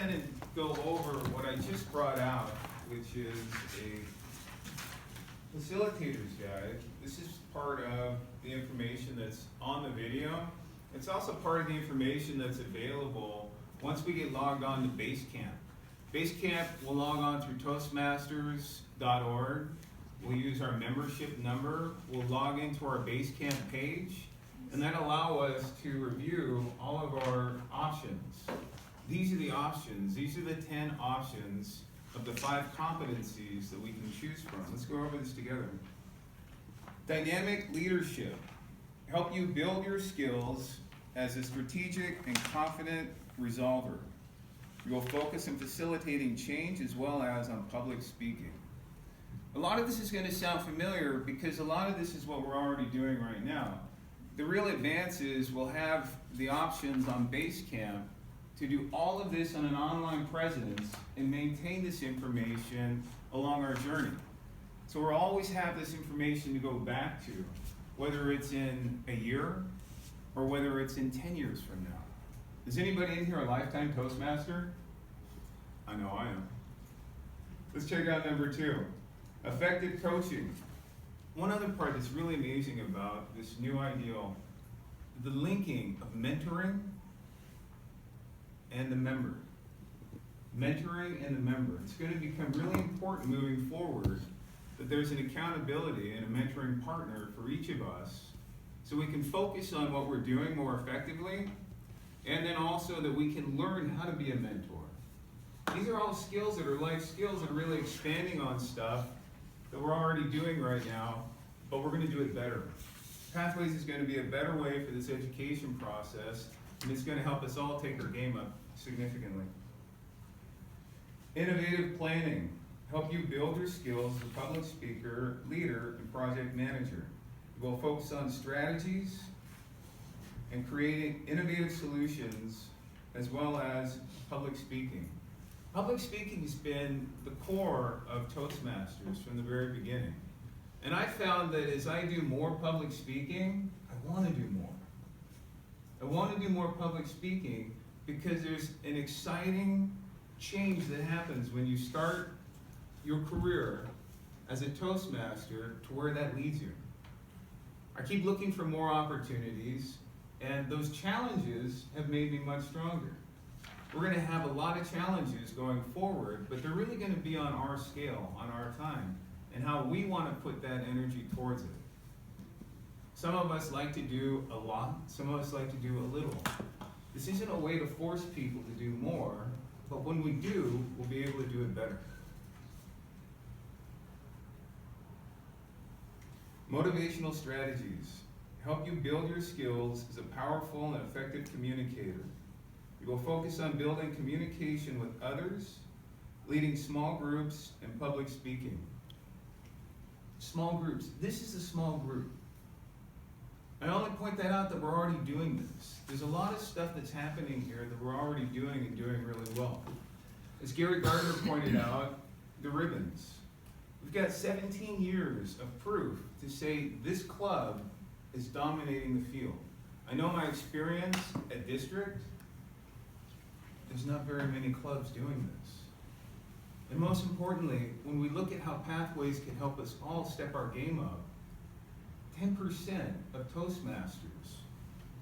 ahead and go over what I just brought out, which is a facilitator's guide. This is part of the information that's on the video. It's also part of the information that's available once we get logged on to Basecamp. Basecamp will log on through Toastmasters.org. We'll use our membership number. We'll log into our Basecamp page, and that'll allow us to review all of our options. These are the options. These are the 10 options of the 5 competencies that we can choose from. Let's go over this together. Dynamic leadership. Help you build your skills as a strategic and confident resolver. You will focus on facilitating change as well as on public speaking. A lot of this is going to sound familiar because a lot of this is what we're already doing right now. The real advance is we'll have the options on Basecamp to do all of this on an online presence and maintain this information along our journey. So we'll always have this information to go back to, whether it's in a year or whether it's in 10 years from now. Is anybody in here a lifetime Toastmaster? I know I am. Let's check out number 2. Effective coaching. One other part that's really amazing about this new ideal, the linking of mentoring and the member. Mentoring and the member. It's going to become really important moving forward that there's an accountability and a mentoring partner for each of us so we can focus on what we're doing more effectively, and then also that we can learn how to be a mentor. These are all skills that are life skills and really expanding on stuff that we're already doing right now, but we're going to do it better. Pathways is going to be a better way for this education process, and it's going to help us all take our game up significantly. Innovative planning. Help you build your skills as a public speaker, leader, and project manager. We'll focus on strategies and creating innovative solutions as well as public speaking. Public speaking has been the core of Toastmasters from the very beginning. And I found that as I do more public speaking, I want to do more. I want to do more public speaking because there's an exciting change that happens when you start your career as a Toastmaster to where that leads you. I keep looking for more opportunities, and those challenges have made me much stronger. We're going to have a lot of challenges going forward, but they're really going to be on our scale, on our time, and how we want to put that energy towards it. Some of us like to do a lot, some of us like to do a little. This isn't a way to force people to do more, but when we do, we'll be able to do it better. Motivational strategies. Help you build your skills as a powerful and effective communicator. You will focus on building communication with others, leading small groups, and public speaking. Small groups. This is a small group. I only point that out that we're already doing this. There's a lot of stuff that's happening here that we're already doing and doing really well. As Gary Gardner pointed out, the ribbons. We've got 17 years of proof to say this club is dominating the field. I know my experience at District, there's not very many clubs doing this. And most importantly, when we look at how Pathways can help us all step our game up, 10% of Toastmasters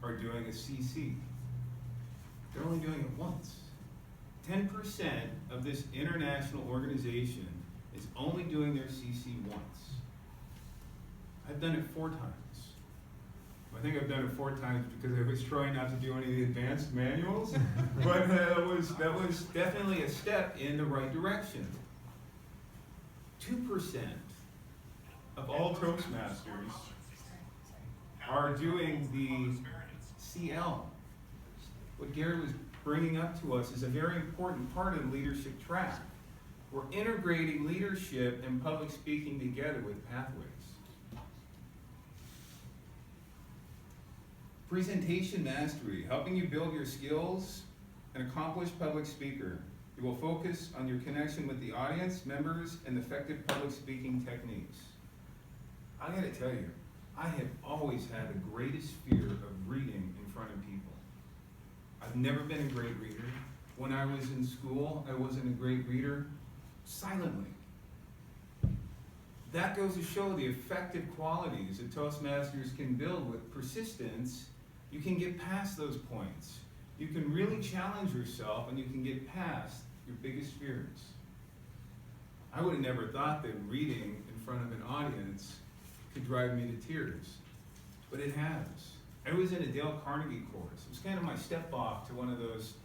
are doing a CC. They're only doing it once. 10% of this international organization is only doing their CC once. I've done it 4 times. I think I've done it 4 times because I was trying not to do any of the advanced manuals, but that was definitely a step in the right direction. 2% of all Toastmasters are doing the CL. What Gary was bringing up to us is a very important part of the leadership track. We're integrating leadership and public speaking together with Pathways. Presentation mastery, helping you build your skills, an accomplished public speaker. You will focus on your connection with the audience, members, and effective public speaking techniques. I gotta tell you, I have always had the greatest fear of reading in front of people. I've never been a great reader. when I was in school, I wasn't a great reader, silently. That goes to show the effective qualities that Toastmasters can build with persistence. You can get past those points. You can really challenge yourself and you can get past your biggest fears. I would have never thought that reading in front of an audience could drive me to tears, but it has. I was in a Dale Carnegie course. It was kind of my step off to one of those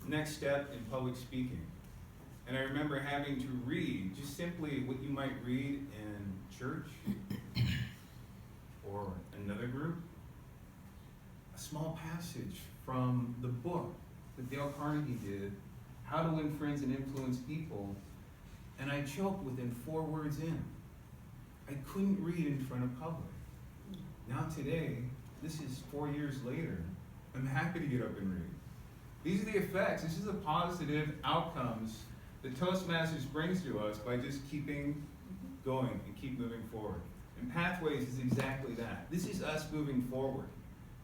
next step in public speaking. And I remember having to read just simply what you might read in church or another group, a small passage from the book that Dale Carnegie did, How to Win Friends and Influence People, and I choked within 4 words in. I couldn't read in front of public. Now today, this is 4 years later, I'm happy to get up and read. These are the effects. This is the positive outcomes that Toastmasters brings to us by just keeping going and keep moving forward. And Pathways is exactly that. This is us moving forward.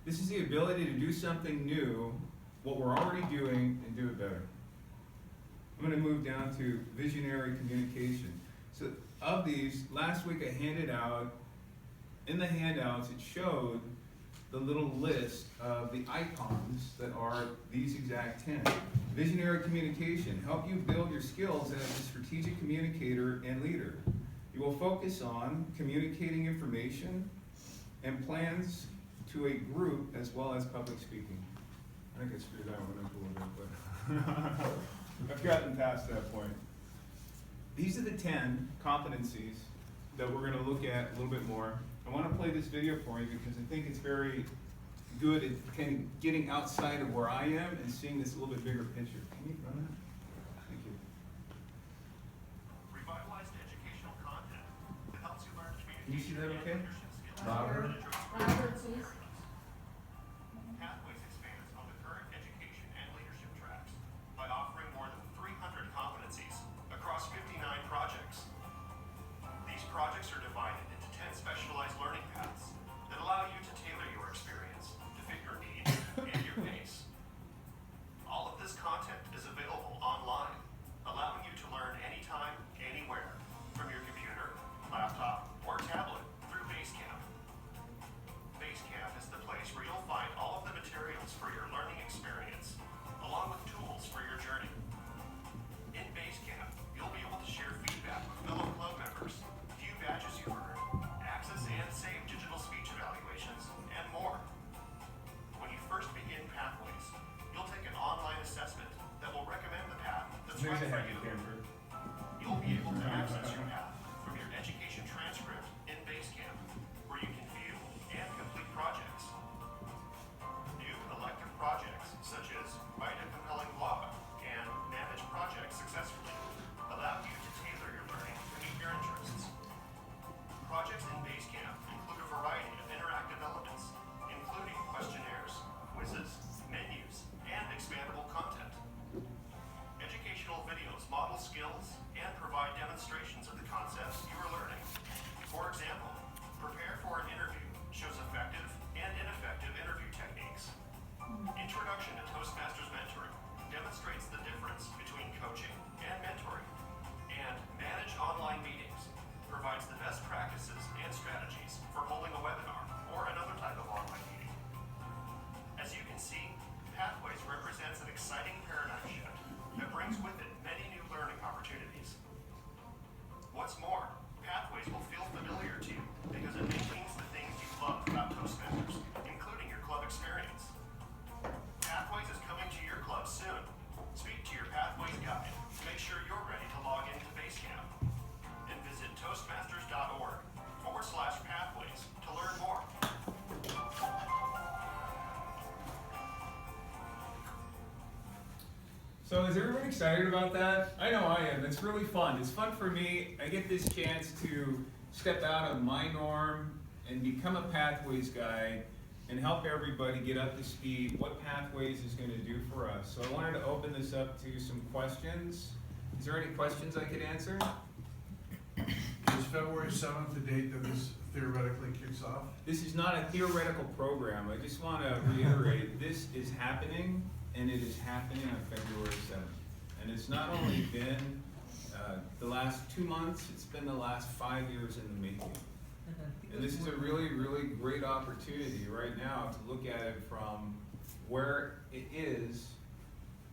This is the ability to do something new, what we're already doing, and do it better. I'm going to move down to visionary communication. So of these, last week I handed out, in the handouts it showed the little list of the icons that are these exact 10. Visionary communication, help you build your skills as a strategic communicator and leader. You will focus on communicating information and plans to a group as well as public speaking. I think I screwed that one up a little bit, but I've gotten past that point. These are the 10 competencies that we're going to look at a little bit more. I want to play this video for you because I think it's very good at kind of getting outside of where I am and seeing this a little bit bigger picture. Can you run that? Thank you. Revitalized educational content that helps you learn Can you see that okay? Robert, please. Pathways expands on the current education and leadership tracks by offering more than 300 competencies across 59 projects. These projects are divided into 10 specialized learning paths that allow you to tailor your experience to fit your needs and your pace. All of this content is available online, allowing you to learn anytime, anywhere, from your computer, laptop, or tablet through Basecamp. Basecamp is the place where you'll find all of the materials for your learning experience, along with tools for your journey. In Basecamp, you'll be able to share feedback with fellow club members, view badges you've earned, access and save digital speech evaluations, and more. When you first begin Pathways, you'll take an online assessment that will recommend the path that's right for you. You'll be able to access your path from your education transcript in Basecamp, where you can view and complete projects. New elective projects, such as write a compelling blog and manage projects successfully, allow you to tailor your learning to meet your interests. Projects in Basecamp include a variety of interactive elements, including questionnaires, quizzes, menus, and expandable content. Educational videos model skills and provide demonstrations of the concepts you are learning. For example, Prepare for an Interview shows effective and ineffective interview techniques. Introduction to Toastmasters Mentoring demonstrates the difference between coaching and mentoring. And Manage Online Meetings provides the best practices and strategies for holding a webinar or another type of online meeting. As you can see, Pathways represents an exciting paradigm shift that brings with it many new learning opportunities. What's more, Pathways will feel familiar to you because it maintains the things you love about Toastmasters, including your club experience. Pathways is coming to your club soon. Speak to your Pathways guide to make sure you're ready to log into Basecamp. And visit toastmasters.org/pathways to learn more. So is everyone excited about that? I know I am. It's really fun. It's fun for me. I get this chance to step out of my norm and become a Pathways guy and help everybody get up to speed what Pathways is going to do for us. So I wanted to open this up to some questions. Is there any questions I could answer? Is February 7th the date that this theoretically kicks off? This is not a theoretical program. I just want to reiterate, this is happening and it is happening on February 7th. And it's not only been the last 2 months, it's been the last 5 years in the making. And this is a really, really great opportunity right now to look at it from where it is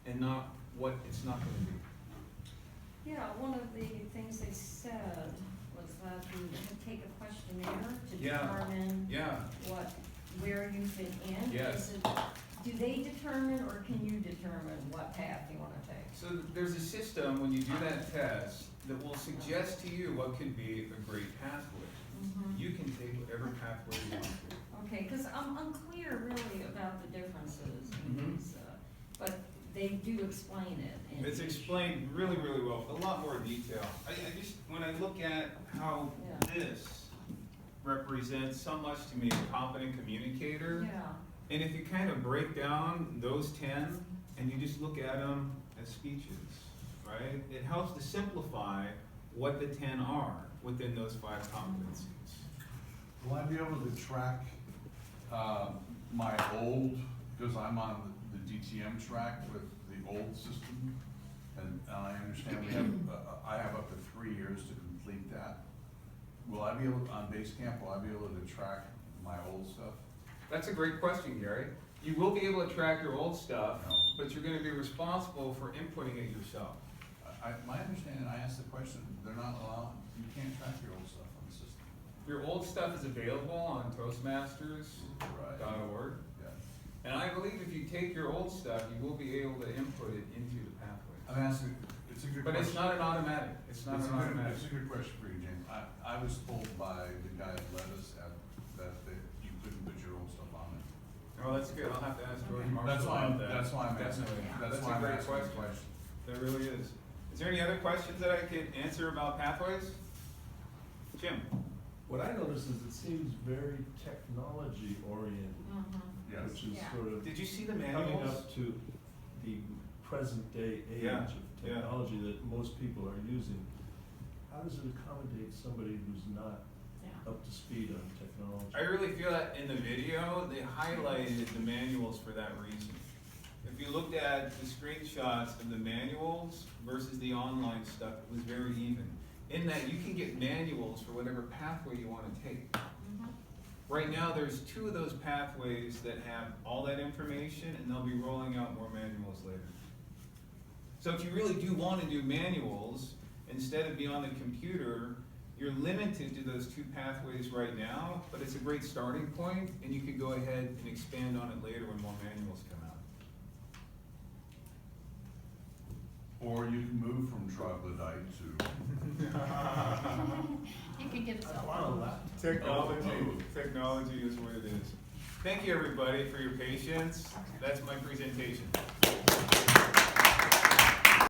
and not what it's not going to be. Yeah, one of the things they said was that we take a questionnaire to Yeah. determine Yeah, where you fit in. Yes. Is it, do they determine or can you determine what path you wanna take? so there's a system when you do that test that will suggest to you what could be a great pathway. Mhm. You can take whatever pathway you want to. Okay, cause I'm unclear really about the differences in Mhm. these, but they do explain it. in It's each- explained really, really well, a lot more detail. I just, when I look at how Yeah. this represents so much to me, a competent communicator. Yeah, And if you kind of break down those 10 and you just look at them as speeches, right? It helps to simplify what the 10 are within those 5 competencies. Will I be able to track, my old, because I'm on the DTM track with the old system? And I understand we have, I have up to 3 years to complete that. Will I be able, on Basecamp, will I be able to track my old stuff? That's a great question, Gary. You will be able to track your old stuff, No. but you're gonna be responsible for inputting it yourself. My understanding, I asked the question, they're not allowed, you can't track your old stuff on the system. Your old stuff is available on Toastmasters.org. Yeah. And I believe if you take your old stuff, you will be able to input it into the pathway. I'm asking, it's a good But question. it's not an automatic, it's not It's an a good- automatic. It's a good question for you, James. I was told by the guy at Levis that you couldn't put your old stuff on it. Oh, that's good, I'll have to ask George Okay. Marshall That's why I'm, about that. that's why I'm asking, Definitely. that's That's why a I'm great asking the question. question. There really is. Is there any other questions that I could answer about pathways? Jim? What I notice is it seems very technology oriented, mhm. Yes. which is Yeah. sort of Did you see the coming manuals? up to the present day age Yeah, of yeah. technology that most people are using. How does it accommodate somebody who's not Yeah. up to speed on technology? I really feel that in the video, they highlighted the manuals for that reason. If you looked at the screenshots of the manuals versus the online stuff, it was very even. In that you can get manuals for whatever pathway you want to take. Mhm. Right now, there's 2 of those pathways that have all that information, and they'll be rolling out more manuals later. So if you really do want to do manuals, instead of be on the computer, you're limited to those 2 pathways right now, but it's a great starting point, and you could go ahead and expand on it later when more manuals come out. Or you can move from troglodyte to. You could get a cell Wow, phone. that- Technology is what it is. Thank you, everybody, for your patience. That's my presentation.